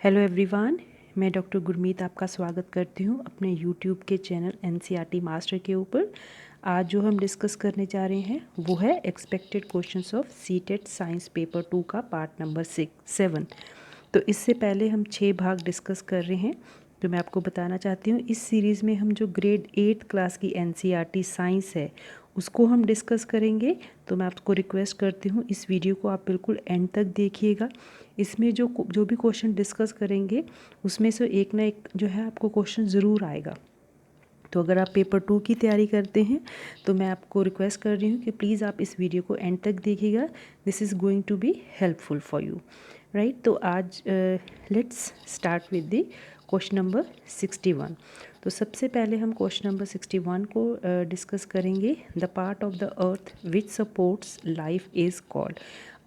Hello everyone, मैं doctor Gurmeet आपका स्वागत करती हूँ अपने यूट्यूब के चैनल एनसीईआरटी मास्टर के ऊपर। आज जो हम डिस्कस करने जा रहे हैं वो है expected questions of CTET science paper 2 का पार्ट नंबर 7। तो इससे पहले हम 6 भाग डिस्कस कर रहे हैं। तो मैं आपको बताना चाहती हूँ इस सीरीज़ में हम जो ग्रेड 8 क्लास की एनसीईआरटी साइंस है उसको हम डिस्कस करेंगे। तो मैं आपको रिक्वेस्ट करती हूँ इस वीडियो को आप बिल्कुल एंड तक देखिएगा। इसमें जो भी क्वेश्चन डिस्कस करेंगे उसमें से एक ना एक जो है आपको क्वेश्चन ज़रूर आएगा। तो अगर आप पेपर 2 की तैयारी करते हैं तो मैं आपको रिक्वेस्ट कर रही हूँ कि प्लीज़ आप इस वीडियो को एंड तक देखिएगा। This is going to be helpful for you, right. तो आज let's start with the question number 61। तो सबसे पहले हम क्वेश्चन नंबर 61 को डिस्कस करेंगे। The part of the earth which supports life is called.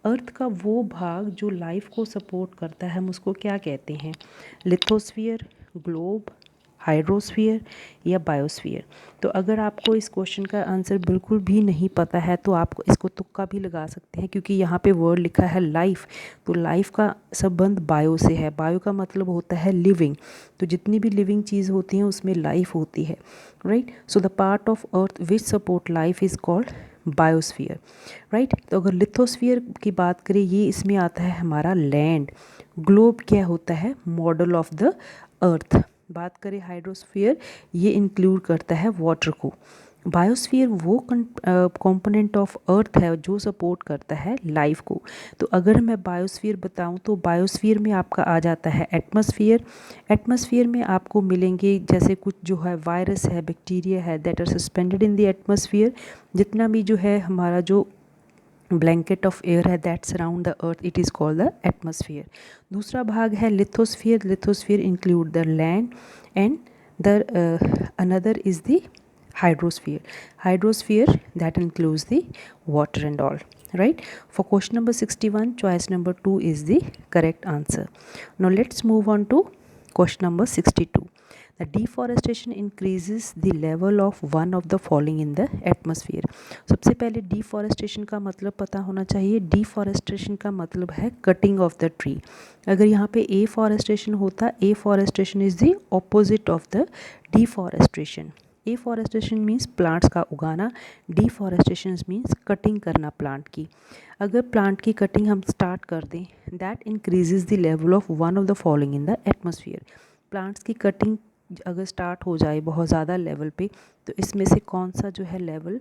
Earth का वो भाग जो लाइफ को सपोर्ट करता है हम उसको क्या कहते हैं? लिथोस्फीयर, ग्लोब, हाइड्रोस्फीयर या बायोस्फीयर। तो अगर आपको इस क्वेश्चन का आंसर बिल्कुल भी नहीं पता है तो आप इसको तुक्का भी लगा सकते हैं, क्योंकि यहाँ पे वर्ड लिखा है लाइफ। तो लाइफ का संबंध बायो से है। बायो का मतलब होता है लिविंग। तो जितनी भी लिविंग चीज़ होती हैं उसमें लाइफ होती है, right. So the part of earth which support life is called biosphere, right. तो अगर लिथोस्फीयर की बात करें ये इसमें आता है हमारा लैंड। ग्लोब क्या होता है? मॉडल ऑफ द अर्थ। बात करें हाइड्रोस्फीयर, ये इंक्लूड करता है वाटर को। बायोस्फीयर वो कंपोनेंट ऑफ अर्थ है जो सपोर्ट करता है लाइफ को। तो अगर मैं बायोस्फीयर बताऊं तो बायोस्फीयर में आपका आ जाता है एटमॉस्फेयर। एटमॉस्फेयर में आपको मिलेंगे जैसे कुछ जो है वायरस है, बैक्टीरिया है, that are suspended in the atmosphere. जितना भी जो है हमारा जो ब्लैंकेट ऑफ एयर है that surround the earth, it is called the atmosphere. दूसरा भाग है lithosphere. Lithosphere include the land and the another is the hydrosphere. Hydrosphere that includes the water and all, right. For question number 61, choice number 2 is the correct answer. Now let's move on to question number 62. The deforestation increases the level of one of the following in the atmosphere. सबसे पहले deforestation का मतलब पता होना चाहिए। deforestation का मतलब है cutting of the tree। अगर यहाँ पे afforestation होता, afforestation is the opposite of the deforestation। Afforestation means plants का उगाना, डिफॉरेस्टेशन मीन्स कटिंग करना प्लांट की। अगर प्लांट की कटिंग हम स्टार्ट कर दें that increases the level of one of the following in the atmosphere. Plants की कटिंग अगर स्टार्ट हो जाए बहुत ज़्यादा लेवल पे तो इसमें से कौन सा जो है लेवल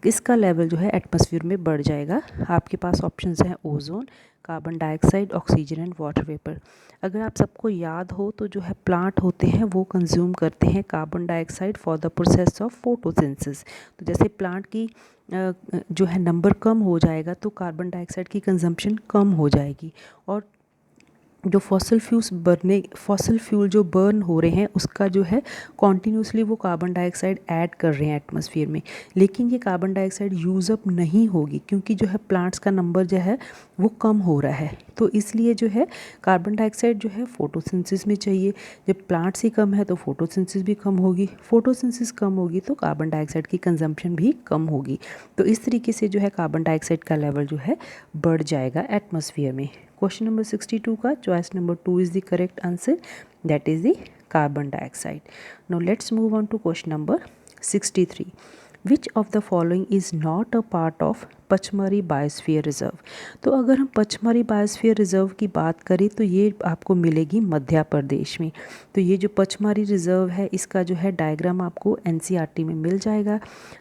इसका लेवल जो है एटमॉस्फेयर में बढ़ जाएगा। आपके पास ऑप्शंस हैं ozone, carbon dioxide, oxygen and water vapour. अगर आप सबको याद हो तो जो है प्लांट होते हैं वो कंज्यूम करते हैं carbon dioxide for the process of photosynthesis. तो जैसे प्लांट की जो है नंबर कम हो जाएगा तो कार्बन डाइऑक्साइड की कंजम्पशन कम हो जाएगी, और जो फॉसल फ्यूल जो बर्न हो रहे हैं उसका जो है कॉन्टीन्यूसली वो कार्बन डाइऑक्साइड ऐड कर रहे हैं एटमॉस्फेयर में, लेकिन ये कार्बन डाइऑक्साइड यूज़ अप नहीं होगी क्योंकि जो है प्लांट्स का नंबर जो है वो कम हो रहा है। तो इसलिए जो है कार्बन डाइऑक्साइड जो है फोटोसिंथेसिस में चाहिए। जब प्लांट्स ही कम है तो फोटोसिंथेसिस भी कम होगी, फोटोसिंथेसिस कम होगी तो कार्बन डाइऑक्साइड की कंजम्पशन भी कम होगी। तो इस तरीके से जो है कार्बन डाइऑक्साइड का लेवल जो है बढ़ जाएगा एटमॉस्फेयर में। क्वेश्चन नंबर 62 का choice number 2 is the correct answer, that is the carbon dioxide. Now let's move on to question number 63. Which of the following is not a part of Pachmarhi biosphere reserve. तो अगर हम Pachmarhi biosphere reserve की बात करें तो ये आपको मिलेगी मध्य प्रदेश में। तो ये जो पचमढ़ी रिजर्व है इसका जो है डायग्राम आपको एनसीईआरटी में मिल जाएगा।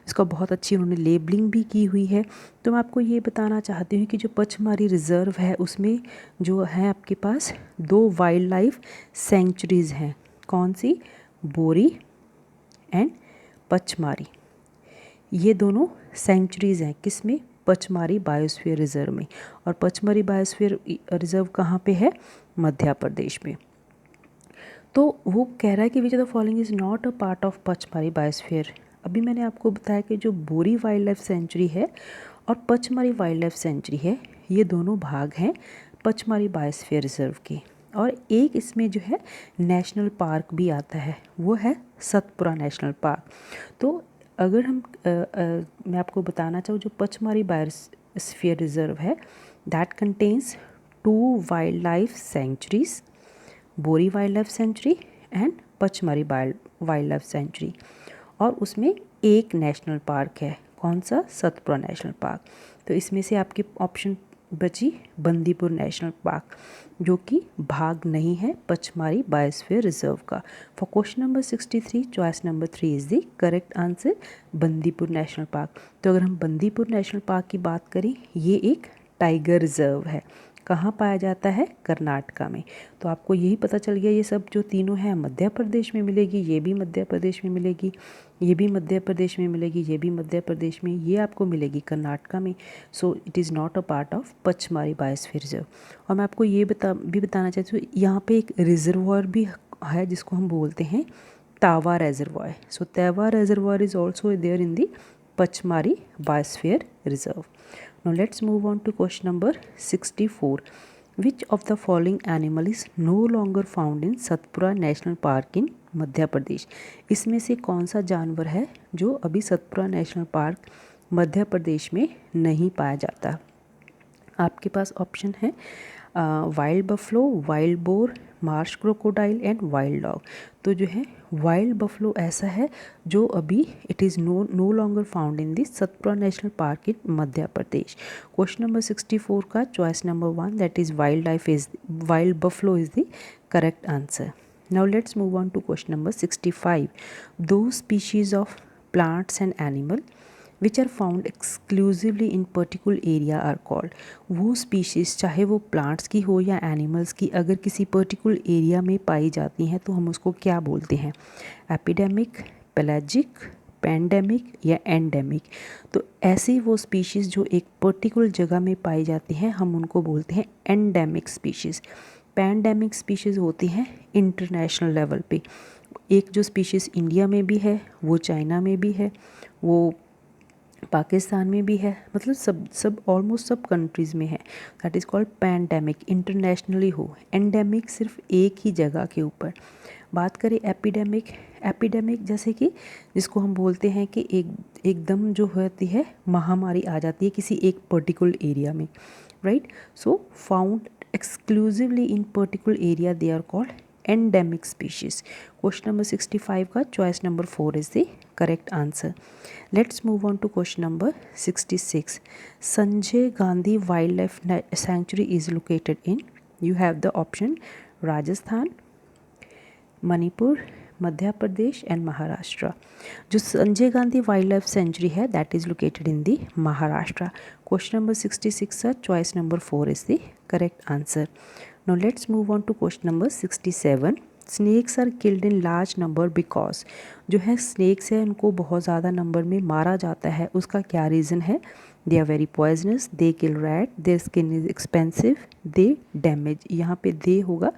इसका बहुत अच्छी उन्होंने लेबलिंग भी की हुई है। तो मैं आपको ये बताना चाहती हूँ कि जो पचमढ़ी रिजर्व है उसमें जो है आपके पास 2 वाइल्ड लाइफ सेंचुरीज़ हैं। कौन सी? बोरी एंड पचमढ़ी। ये दोनों सेंचुरीज़ हैं किसमें? पचमढ़ी बायोस्फीयर रिजर्व में। और पचमढ़ी बायोस्फीयर रिजर्व कहाँ पे है? मध्य प्रदेश में। तो वो कह रहा है कि विच of the following is not a part of Pachmarhi biosphere. अभी मैंने आपको बताया कि जो बोरी वाइल्ड लाइफ सेंचुरी है और पचमढ़ी वाइल्ड लाइफ सेंचुरी है ये दोनों भाग हैं पचमढ़ी बायोस्फीयर रिजर्व के। और एक इसमें जो है नेशनल पार्क भी आता है, वो है सतपुरा नेशनल पार्क। तो अगर हम मैं आपको बताना चाहूँ जो पचमढ़ी बायोस्फीयर रिजर्व है that contains 2 wild life sanctuaries Bori wild life sanctuary and Pachmarhi wild life sanctuary. और उसमें एक नेशनल पार्क है, कौन सा? Satpura national park. तो इसमें से आपकी ऑप्शन बची बंदीपुर नेशनल पार्क, जो कि भाग नहीं है पचमारी बायोस्फीयर रिजर्व का। For question number 63 choice number 3 is the correct answer, Bandipur national park. तो अगर हम बंदीपुर नेशनल पार्क की बात करें, ये एक टाइगर रिजर्व है। कहाँ पाया जाता है? कर्नाटका में। तो आपको यही पता चल गया, ये सब जो तीनों हैं मध्य प्रदेश में मिलेगी, ये भी मध्य प्रदेश में मिलेगी, ये भी मध्य प्रदेश में मिलेगी, ये भी मध्य प्रदेश में, ये आपको मिलेगी कर्नाटका में। So it is not a part of Pachmarhi biosphere reserve. और मैं आपको ये बताना चाहती हूँ, यहाँ पे एक रिजर्वॉयर भी है जिसको हम बोलते हैं तावा reservoir. So Tawa reservoir is also there in the Pachmarhi biosphere reserve. Now let's move on to question number 64. Which of the following animal is no longer found in Satpura national park in Madhya Pradesh? इसमें से कौन सा जानवर है जो अभी सतपुड़ा नेशनल पार्क मध्य प्रदेश में नहीं पाया जाता? आपके पास ऑप्शन है wild buffalo, wild boar, marsh crocodile and wild dog. तो जो है वाइल्ड बफलो ऐसा है जो अभी it is no longer found in this Satpura national park in Madhya Pradesh. Question number 64 का choice number 1 that is wild buffalo is the correct answer. Now let's move on to question number 65. Those species of plants and animal which are found exclusively in particular area are called. वो species चाहे वो plants की हो या animals की, अगर किसी particular area में पाई जाती हैं तो हम उसको क्या बोलते हैं? Epidemic, pelagic, पेंडेमिक या एंडेमिक। तो ऐसी वो स्पीशीज़ जो एक पर्टिकुलर जगह में पाई जाती हैं हम उनको बोलते हैं एंडेमिक स्पीशीज़। पैंडेमिक स्पीशीज़ होती हैं इंटरनेशनल लेवल पे। एक जो स्पीशीज़ इंडिया में भी है, वो चाइना में भी है, वो पाकिस्तान में भी है, मतलब सब ऑलमोस्ट सब कंट्रीज़ में है। That is called pandemic, internationally हो। एंडेमिक सिर्फ एक ही जगह के ऊपर। बात करें एपिडेमिक जैसे कि जिसको हम बोलते हैं कि एकदम जो होती है महामारी आ जाती है किसी एक पर्टिकुलर एरिया में, right. So found exclusively in particular area they are called endemic species. Question number 65 का choice number 4 is the correct answer. Let's move on to question number 66. Sanjay Gandhi Wildlife Sanctuary is located in, you have the option Rajasthan, Manipur, Madhya Pradesh and Maharashtra. जो Sanjay Gandhi wild life sanctuary है that is located in the Maharashtra. Question number 66 sir choice number 4 is the correct answer. Now let's move on to question number 67. Snakes are killed in large number because, जो है snacks है उनको बहुत ज़्यादा number में मारा जाता है, उसका क्या रीज़न है? They are very poisonous, they kill rat, their skin is expensive, they damage, यहाँ पे दे होगा,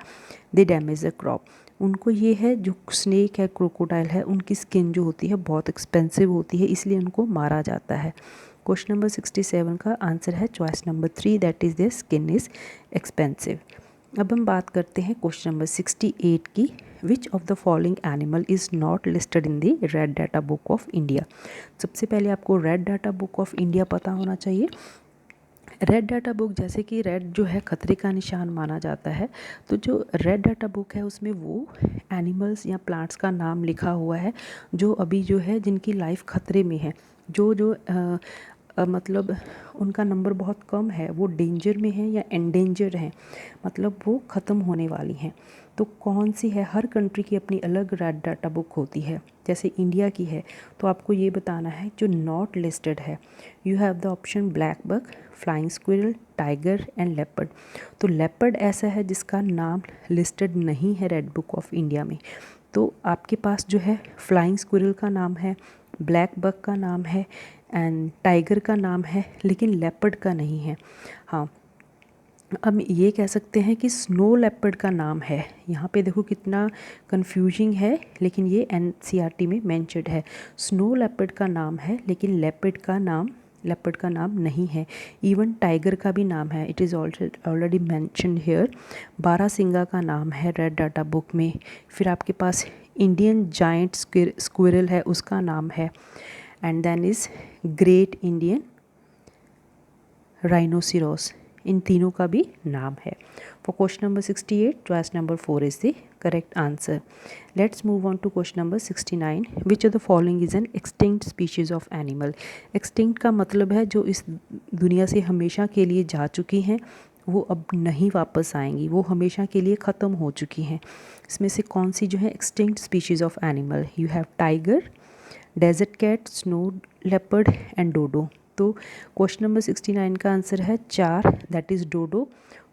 दे डैमेज द क्रॉप। उनको ये है जो स्नेक है, क्रोकोडाइल है, उनकी स्किन जो होती है बहुत एक्सपेंसिव होती है, इसलिए उनको मारा जाता है। क्वेश्चन नंबर 67 का आंसर है choice number 3 that is there skin is expensive. अब हम बात करते हैं क्वेश्चन नंबर 68 की। विच of the following animal is not listed in the red data book of India? सबसे पहले आपको red data book of India पता होना चाहिए। रेड डाटा बुक, जैसे कि रेड जो है खतरे का निशान माना जाता है, तो जो रेड डाटा बुक है उसमें वो एनिमल्स या प्लांट्स का नाम लिखा हुआ है जो अभी जो है जिनकी लाइफ खतरे में है, जो मतलब उनका नंबर बहुत कम है, वो डेंजर में है या एंडेंजर हैं, मतलब वो ख़त्म होने वाली हैं। तो कौन सी है? हर कंट्री की अपनी अलग रेड डाटा बुक होती है। जैसे इंडिया की है तो आपको ये बताना है जो नॉट लिस्टेड है। You have the option black buck, flying squirrel, tiger and leopard. तो लेपर्ड ऐसा है जिसका नाम लिस्टेड नहीं है रेड बुक ऑफ इंडिया में। तो आपके पास जो है फ्लाइंग स्क्विरल का नाम है, ब्लैक बक का नाम है एंड टाइगर का नाम है, लेकिन लेपर्ड का नहीं है। हाँ, अब ये कह सकते हैं कि स्नो लेपर्ड का नाम है। यहाँ पे देखो कितना कंफ्यूजिंग है, लेकिन ये एनसीईआरटी में मेंशन्ड है। स्नो लेपर्ड का नाम है लेकिन लेपर्ड का नाम नहीं है। इवन टाइगर का भी नाम है, it is already mentioned here. Barasingha का नाम है रेड डाटा बुक में। फिर आपके पास इंडियन जायंट स्क्विरल है, उसका नाम है। And then is great Indian rhinoceros, इन तीनों का भी नाम है। For question number 68 choice number 4 is the correct answer. Let's move on to question number 69। Which of the following is an extinct species of animal. Extinct का मतलब है जो इस दुनिया से हमेशा के लिए जा चुकी हैं, वो अब नहीं वापस आएंगी, वो हमेशा के लिए ख़त्म हो चुकी हैं। इसमें से कौन सी जो है extinct species of animal? You have tiger, desert cat, snow leopard and dodo. तो क्वेश्चन नंबर 69 का आंसर है 4, दैट इज़ डोडो।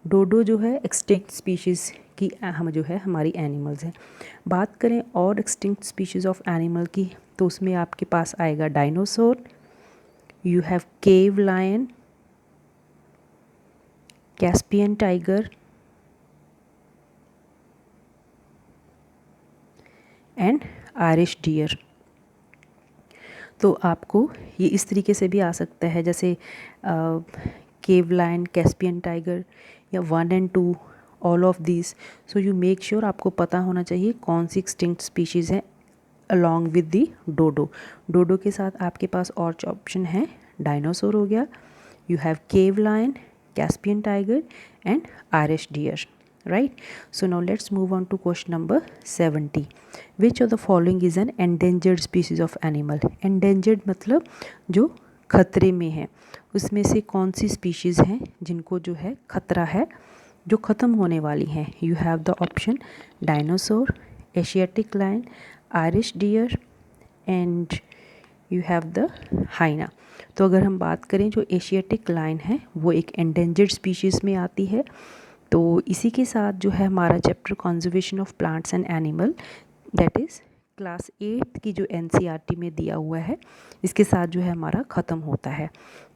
डोडो जो है एक्सटिंक्ट स्पीशीज़ की हम जो है हमारी एनिमल्स हैं। बात करें और एक्सटिंक्ट स्पीशीज़ ऑफ एनिमल की, तो उसमें आपके पास आएगा dinosaur, you have cave lion, Caspian tiger and Irish deer. तो आपको ये इस तरीके से भी आ सकता है, जैसे केव लायन, कैस्पियन टाइगर या 1 and 2, all of this. So you make sure आपको पता होना चाहिए कौन सी एक्सटिंक्ट स्पीशीज़ है अलॉन्ग विद दी डोडो। डोडो के साथ आपके पास और ऑप्शन है, डायनासोर हो गया, you have cave lion, Caspian tiger and Irish deer, right? So now let's move on to question number 70. Which of the following is an endangered species of animal? Endangered मतलब जो खतरे में है, उसमें से कौन सी स्पीशीज़ हैं जिनको जो है खतरा है, जो ख़त्म होने वाली हैं? You have the option dinosaur, Asiatic lion, Irish deer and you have the hyena. तो अगर हम बात करें, जो एशियाटिक लायन है वो एक एंडेंजर्ड स्पीशीज़ में आती है। तो इसी के साथ जो है हमारा chapter conservation of plants and animal, that is class 8 की जो एनसीईआरटी में दिया हुआ है, इसके साथ जो है हमारा ख़त्म होता है।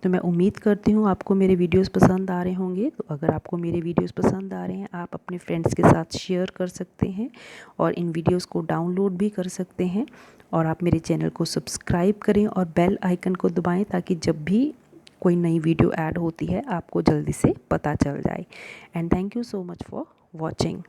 तो मैं उम्मीद करती हूँ आपको मेरे वीडियोस पसंद आ रहे होंगे। तो अगर आपको मेरे वीडियोस पसंद आ रहे हैं, आप अपने फ्रेंड्स के साथ शेयर कर सकते हैं और इन वीडियोस को डाउनलोड भी कर सकते हैं। और आप मेरे चैनल को सब्सक्राइब करें और बेल आइकन को दबाएं, ताकि जब भी कोई नई वीडियो ऐड होती है आपको जल्दी से पता चल जाए। And thank you so much for watching.